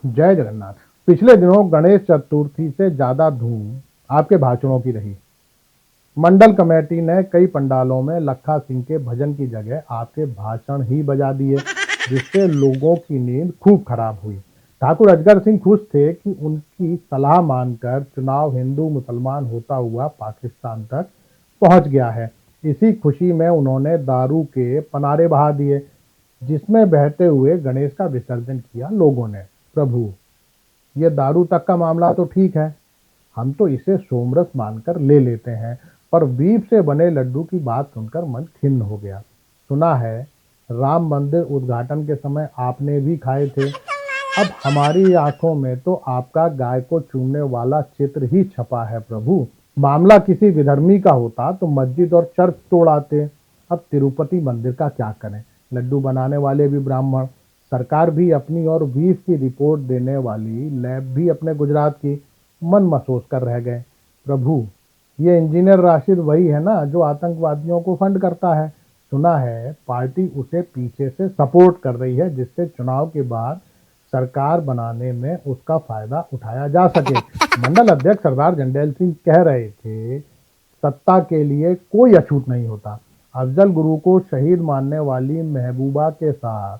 जय जगन्नाथ। पिछले दिनों गणेश चतुर्थी से ज्यादा धूम आपके भाषणों की रही। मंडल कमेटी ने कई पंडालों में लखा सिंह के भजन की जगह आपके भाषण ही बजा दिए, जिससे लोगों की नींद खूब खराब हुई। ठाकुर अजगर सिंह खुश थे कि उनकी सलाह मानकर चुनाव हिंदू मुसलमान होता हुआ पाकिस्तान तक पहुंच गया है। इसी खुशी में उन्होंने दारू के पनारे बहा दिए, जिसमें बहते हुए गणेश का विसर्जन किया लोगों ने। प्रभु, ये दारू तक का मामला तो ठीक है, हम तो इसे सोमरस मानकर ले लेते हैं, पर बीफ से बने लड्डू की बात सुनकर मन खिन्न हो गया। सुना है राम मंदिर उद्घाटन के समय आपने भी खाए थे। अब हमारी आंखों में तो आपका गाय को चूमने वाला चित्र ही छपा है। प्रभु, मामला किसी विधर्मी का होता तो मस्जिद और चर्च तोड़ आते। अब तिरुपति मंदिर का क्या करें? लड्डू बनाने वाले भी ब्राह्मण, सरकार भी अपनी और बीफ की रिपोर्ट देने वाली लैब भी अपने गुजरात की। मन महसूस कर रह गए। प्रभु, ये इंजीनियर राशिद वही है ना जो आतंकवादियों को फंड करता है? सुना है पार्टी उसे पीछे से सपोर्ट कर रही है, जिससे चुनाव के बाद सरकार बनाने में उसका फायदा उठाया जा सके। मंडल अध्यक्ष सरदार जंडेल सिंह कह रहे थे, सत्ता के लिए कोई अछूत नहीं होता। अफजल गुरु को शहीद मानने वाली महबूबा के साथ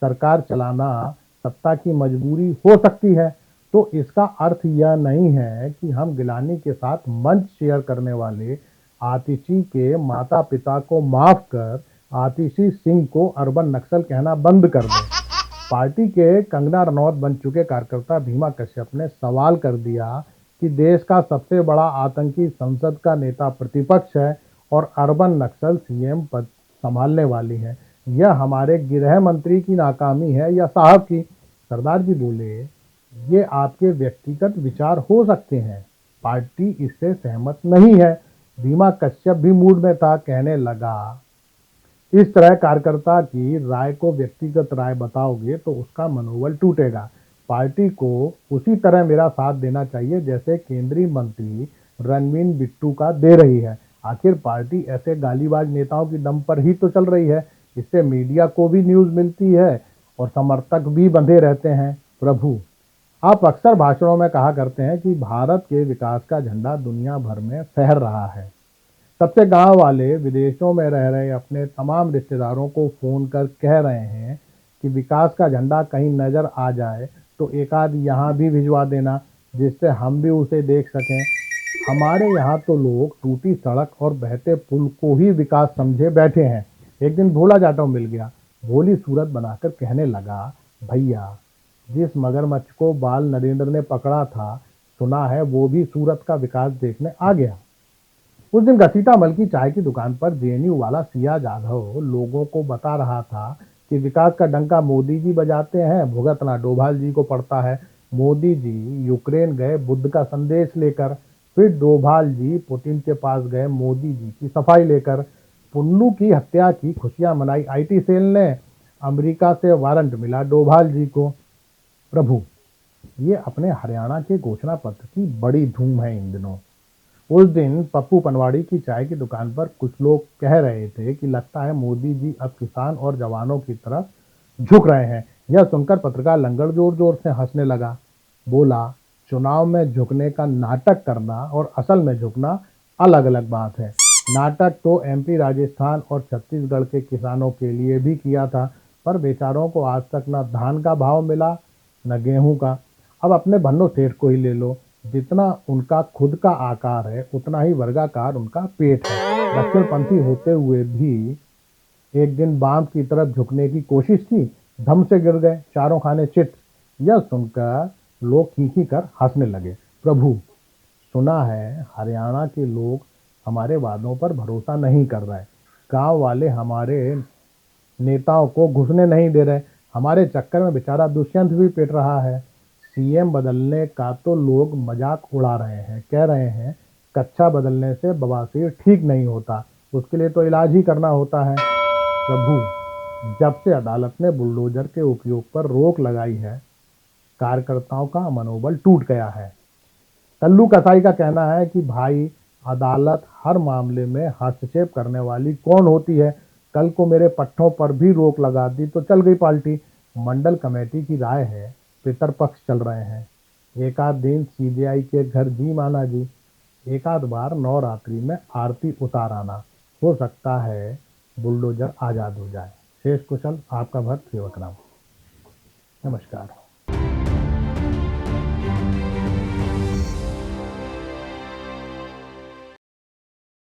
सरकार चलाना सत्ता की मजबूरी हो सकती है, तो इसका अर्थ यह नहीं है कि हम गिलानी के साथ मंच शेयर करने वाले आतिशी के माता पिता को माफ कर आतिशी सिंह को अर्बन नक्सल कहना बंद कर दें। पार्टी के कंगना रनौत बन चुके कार्यकर्ता भीमा कश्यप ने सवाल कर दिया कि देश का सबसे बड़ा आतंकी संसद का नेता प्रतिपक्ष है और अर्बन नक्सल सीएम पद संभालने वाली है। यह हमारे गृह मंत्री की नाकामी है या साहब की? सरदार जी बोले, ये आपके व्यक्तिगत विचार हो सकते हैं, पार्टी इससे सहमत नहीं है। भीमा कश्यप भी मूड में था, कहने लगा, इस तरह कार्यकर्ता की राय को व्यक्तिगत राय बताओगे तो उसका मनोबल टूटेगा। पार्टी को उसी तरह मेरा साथ देना चाहिए जैसे केंद्रीय मंत्री रणवीर बिट्टू का दे रही है। आखिर पार्टी ऐसे गालीबाज नेताओं की दम पर ही तो चल रही है। इससे मीडिया को भी न्यूज मिलती है और समर्थक भी बंधे रहते हैं। प्रभु, आप अक्सर भाषणों में कहा करते हैं कि भारत के विकास का झंडा दुनिया भर में फहर रहा है। सबसे गांव वाले विदेशों में रह रहे अपने तमाम रिश्तेदारों को फोन कर कह रहे हैं कि विकास का झंडा कहीं नजर आ जाए तो एक आध यहाँ भी भिजवा देना, जिससे हम भी उसे देख सकें। हमारे यहाँ तो लोग टूटी सड़क और बहते पुल को ही विकास समझे बैठे हैं। एक दिन भोला जाटव मिल गया, भोली सूरत बनाकर कहने लगा, भैया, जिस मगरमच्छ को बाल नरेंद्र ने पकड़ा था, सुना है वो भी सूरत का विकास देखने आ गया। उस दिन घसीटामल की चाय की दुकान पर जेएनयू वाला सिया जाधव लोगों को बता रहा था कि विकास का डंका मोदी जी बजाते हैं, भुगतना डोभाल जी को पड़ता है। मोदी जी यूक्रेन गए बुद्ध का संदेश लेकर, फिर डोभाल जी पुतिन के पास गए मोदी जी की सफाई लेकर। पुन्नू की हत्या की खुशियां मनाई आईटी सेल ने, अमेरिका से वारंट मिला डोभाल जी को। प्रभु, ये अपने हरियाणा के घोषणा पत्र की बड़ी धूम है इन दिनों। उस दिन पप्पू पनवाड़ी की चाय की दुकान पर कुछ लोग कह रहे थे कि लगता है मोदी जी अब किसान और जवानों की तरफ झुक रहे हैं। यह सुनकर पत्रकार लंगड़ जोर जोर से हंसने लगा। बोला, चुनाव में झुकने का नाटक करना और असल में झुकना अलग अलग बात है। नाटक तो एमपी, राजस्थान और छत्तीसगढ़ के किसानों के लिए भी किया था, पर बेचारों को आज तक न धान का भाव मिला न गेहूं का। अब अपने भन्नो सेठ को ही ले लो, जितना उनका खुद का आकार है उतना ही वर्गाकार उनका पेट है। दक्षिणपंथी होते हुए भी एक दिन बाम की तरफ झुकने की कोशिश की, धम से गिर गए, चारों खाने चिट। यह सुनकर लोग खींची कर हंसने लगे। प्रभु, सुना है हरियाणा के लोग हमारे वादों पर भरोसा नहीं कर रहे, गांव वाले हमारे नेताओं को घुसने नहीं दे रहे, हमारे चक्कर में बेचारा दुष्यंत भी पिट रहा है। सीएम बदलने का तो लोग मजाक उड़ा रहे हैं, कह रहे हैं कच्छा बदलने से बवासीर ठीक नहीं होता, उसके लिए तो इलाज ही करना होता है। प्रभु, जब से अदालत ने बुलडोजर के उपयोग पर रोक लगाई है, कार्यकर्ताओं का मनोबल टूट गया है। कल्लू कसाई का कहना है कि भाई, अदालत हर मामले में हस्तक्षेप करने वाली कौन होती है? कल को मेरे पट्टों पर भी रोक लगा दी तो चल गई पार्टी। मंडल कमेटी की राय है पितरपक्ष चल रहे हैं। एक आध दिन सीबीआई के घर जी माना जी, एक आध बार नवरात्रि में आरती उतार आना, हो सकता है बुलडोजर आजाद हो जाए। शेष कुशल आपका भक्त सेवक राम। नमस्कार।